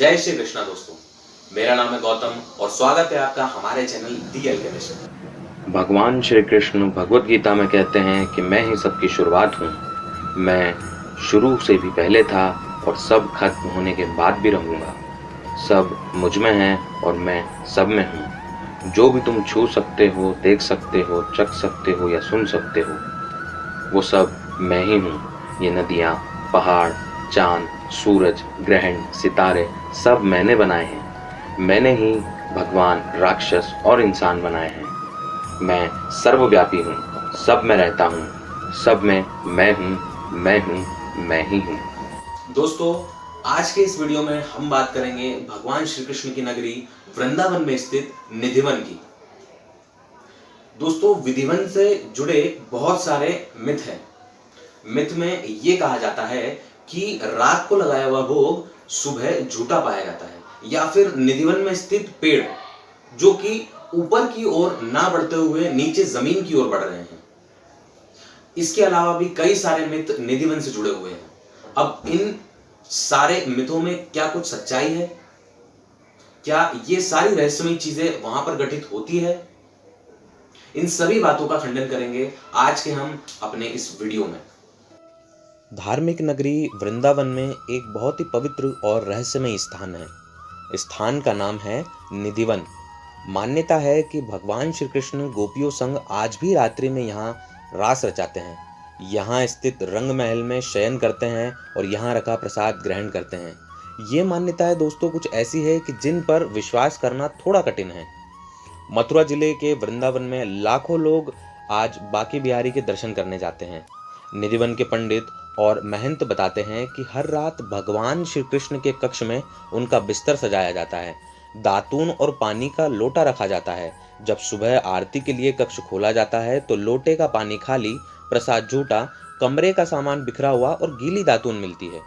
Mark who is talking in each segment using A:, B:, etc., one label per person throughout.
A: जय श्री कृष्णा दोस्तों, मेरा नाम है गौतम और स्वागत है आपका हमारे चैनल दी अल्केमिस्ट में। भगवान श्री कृष्ण भगवत गीता में कहते हैं कि मैं ही सबकी शुरुआत हूँ। मैं शुरू से भी पहले था और सब खत्म होने के बाद भी रहूँगा। सब मुझ में है और मैं सब में हूँ। जो भी तुम छू सकते हो, देख सकते हो, चख सकते हो या सुन सकते हो, वो सब मैं ही हूँ। ये नदियाँ, पहाड़, चांद, सूरज, ग्रहण, सितारे सब मैंने बनाए हैं। मैंने ही भगवान, राक्षस और इंसान बनाए हैं। मैं सर्वव्यापी हूँ, सब में रहता हूँ, सब में मैं हूँ, मैं ही हूँ। दोस्तों, आज के इस वीडियो में हम बात करेंगे भगवान श्री कृष्ण की नगरी वृंदावन में स्थित निधिवन की। दोस्तों, विधिवन से जुड़े बहुत सारे मिथ हैं। मिथ में ये कहा जाता है कि रात को लगाया हुआ भोग सुबह झूठा पाया जाता है, या फिर निधिवन में स्थित पेड़ जो कि ऊपर की ओर ना बढ़ते हुए नीचे जमीन की ओर बढ़ रहे हैं। इसके अलावा भी कई सारे मिथ निधिवन से जुड़े हुए हैं। अब इन सारे मिथों में क्या कुछ सच्चाई है? क्या ये सारी रहस्यमयी चीजें वहां पर घटित होती है? इन सभी बातों का खंडन करेंगे आज के हम अपने इस वीडियो में। धार्मिक नगरी वृंदावन में एक बहुत ही पवित्र और रहस्यमय स्थान है। स्थान का नाम है निधिवन। मान्यता है कि भगवान श्री कृष्ण गोपियों संग आज भी रात्रि में यहाँ रास रचाते हैं। यहाँ स्थित रंग महल में शयन करते हैं और यहाँ रखा प्रसाद ग्रहण करते हैं। ये मान्यताएं दोस्तों कुछ ऐसी है कि जिन पर विश्वास करना थोड़ा कठिन है। मथुरा जिले के वृंदावन में लाखों लोग आज बांके बिहारी के दर्शन करने जाते हैं। निधिवन के पंडित और महंत बताते हैं कि हर रात भगवान श्री कृष्ण के कक्ष में उनका बिस्तर सजाया जाता है, दातून और पानी का लोटा रखा जाता है। जब सुबह आरती के लिए कक्ष खोला जाता है तो लोटे का पानी खाली, प्रसाद झूठा, कमरे का सामान बिखरा हुआ और गीली दातून मिलती है।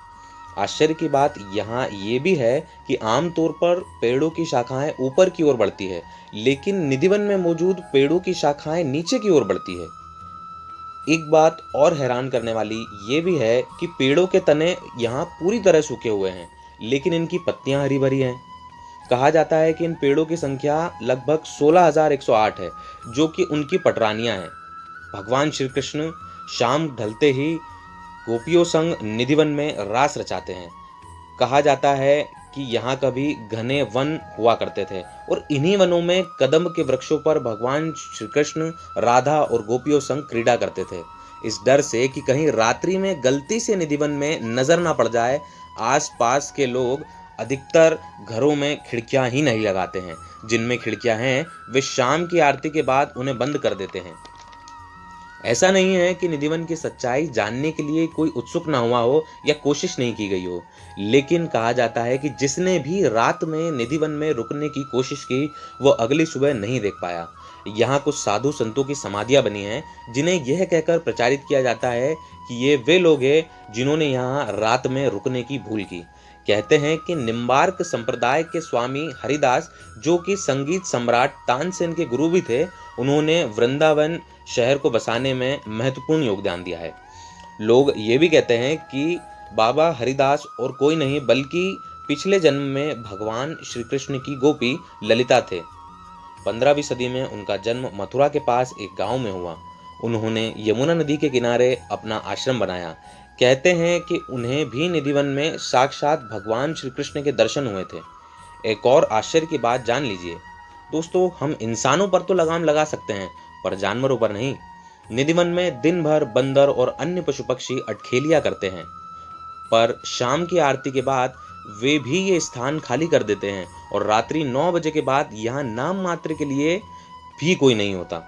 A: आश्चर्य की बात यहाँ ये भी है कि आमतौर पर पेड़ों की शाखाएं ऊपर की ओर बढ़ती है, लेकिन निधिवन में मौजूद पेड़ों की शाखाएं नीचे की ओर बढ़ती है। एक बात और हैरान करने वाली ये भी है कि पेड़ों के तने यहाँ पूरी तरह सूखे हुए हैं, लेकिन इनकी पत्तियां हरी भरी हैं। कहा जाता है कि इन पेड़ों की संख्या लगभग 16,108 है, जो कि उनकी पटरानियां हैं। भगवान श्री कृष्ण शाम ढलते ही गोपियों संग निधिवन में रास रचाते हैं। कहा जाता है कि यहाँ कभी घने वन हुआ करते थे और इन्हीं वनों में कदम्ब के वृक्षों पर भगवान श्री कृष्ण राधा और गोपियों संग क्रीड़ा करते थे। इस डर से कि कहीं रात्रि में गलती से निधिवन में नजर ना पड़ जाए, आसपास के लोग अधिकतर घरों में खिड़कियां ही नहीं लगाते हैं। जिनमें खिड़कियां हैं वे शाम की आरती के बाद उन्हें बंद कर देते हैं। ऐसा नहीं है कि निधिवन की सच्चाई जानने के लिए कोई उत्सुक ना हुआ हो या कोशिश नहीं की गई हो, लेकिन कहा जाता है कि जिसने भी रात में निधिवन में रुकने की कोशिश की वो अगली सुबह नहीं देख पाया। यहाँ कुछ साधु संतों की समाधियां बनी हैं, जिन्हें यह कहकर प्रचारित किया जाता है कि ये वे लोग हैं जिन्होंने यहाँ रात में रुकने की भूल की। कहते हैं कि निम्बार्क संप्रदाय के स्वामी हरिदास, जो कि संगीत सम्राट तानसेन के गुरु भी थे, उन्होंने वृंदावन शहर को बसाने में महत्वपूर्ण योगदान दिया है। लोग ये भी कहते हैं कि बाबा हरिदास और कोई नहीं बल्कि पिछले जन्म में भगवान श्री कृष्ण की गोपी ललिता थे। 15वीं सदी में उनका जन्म मथुरा के पास एक गांव में हुआ। उन्होंने यमुना नदी के किनारे अपना आश्रम बनाया। कहते हैं कि उन्हें भी निधिवन में साक्षात भगवान श्री कृष्ण के दर्शन हुए थे। एक और आश्चर्य की बात जान लीजिए दोस्तों, हम इंसानों पर तो लगाम लगा सकते हैं पर जानवरों पर नहीं। निधिवन में दिन भर बंदर और अन्य पशु पक्षी अटखेलियां करते हैं, पर शाम की आरती के बाद वे भी ये स्थान खाली कर देते हैं और रात्रि 9 बजे के बाद यहाँ नाम मात्र के लिए भी कोई नहीं होता।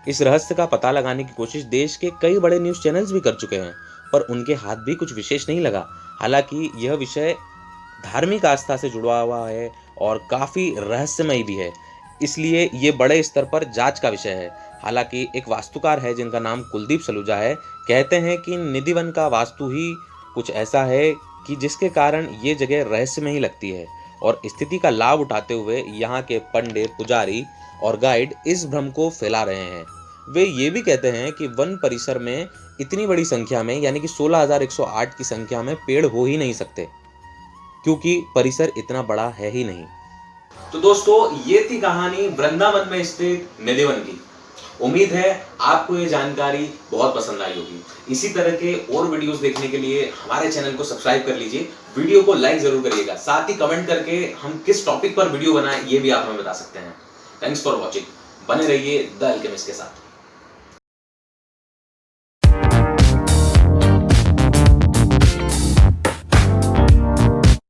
A: इस रहस्य का पता लगाने की कोशिश देश के कई बड़े न्यूज़ चैनल्स भी कर चुके हैं, पर उनके हाथ भी कुछ विशेष नहीं लगा। हालांकि यह विषय धार्मिक आस्था से जुड़ा हुआ है और काफ़ी रहस्यमय भी है, इसलिए ये बड़े स्तर पर जांच का विषय है। हालांकि एक वास्तुकार है जिनका नाम कुलदीप सलूजा है, कहते हैं कि निधिवन का वास्तु ही कुछ ऐसा है कि जिसके कारण ये जगह रहस्यमय ही लगती है, और स्थिति का लाभ उठाते हुए यहाँ के पंडित, पुजारी और गाइड इस भ्रम को फैला रहे हैं। वे ये भी कहते हैं कि वन परिसर में इतनी बड़ी संख्या में यानी कि 16,108 की संख्या में पेड़ हो ही नहीं सकते। क्योंकि परिसर इतना बड़ा है ही नहीं। तो दोस्तों, ये थी कहानी वृंदावन में स्थित निधिवन की। उम्मीद है आपको ये जानकारी बहुत पसंद आई होगी। इसी तरह के और वीडियोस देखने के लिए हमारे चैनल को सब्सक्राइब कर लीजिए, वीडियो को लाइक जरूर करिएगा, साथ ही कमेंट करके हम किस टॉपिक पर वीडियो बनाएं ये भी आप हमें बता सकते हैं। Thanks for watching. बने रहिए द अल्केमिस्ट के साथ।